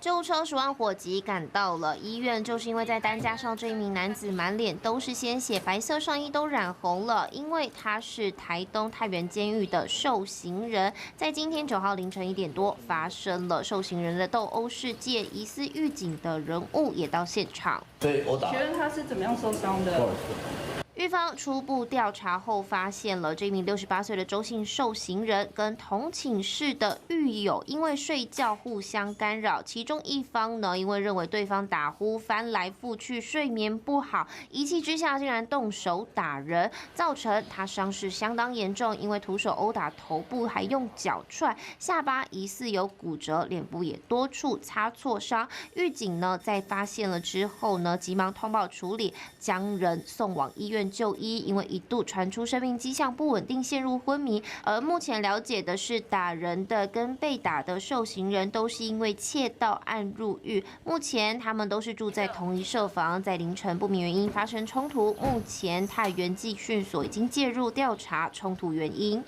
救护车10万火急赶到了医院，就是因为在担架上这一名男子满脸都是鲜血，白色上衣都染红了，因为他是台东太原监狱的受刑人。在今天9号凌晨1点多，发生了受刑人的斗殴事件，疑似狱警的人物也到现场。对，我打。请问他是怎么样受伤的？狱方初步调查后发现了这名68岁的周姓受刑人跟同寝室的狱友因为睡觉互相干扰，其中一方呢因为认为对方打呼翻来覆去睡眠不好，一气之下竟然动手打人，造成他伤势相当严重，因为徒手殴打头部还用脚踹，下巴疑似有骨折，脸部也多处擦挫伤。狱警呢在发现了之后呢急忙通报处理，将人送往医院就医，因为一度传出生命迹象不稳定，陷入昏迷。而目前了解的是，打人的跟被打的受刑人都是因为窃盗案入狱，目前他们都是住在同一舍房，在凌晨不明原因发生冲突，目前太原技训所已经介入调查冲突原因。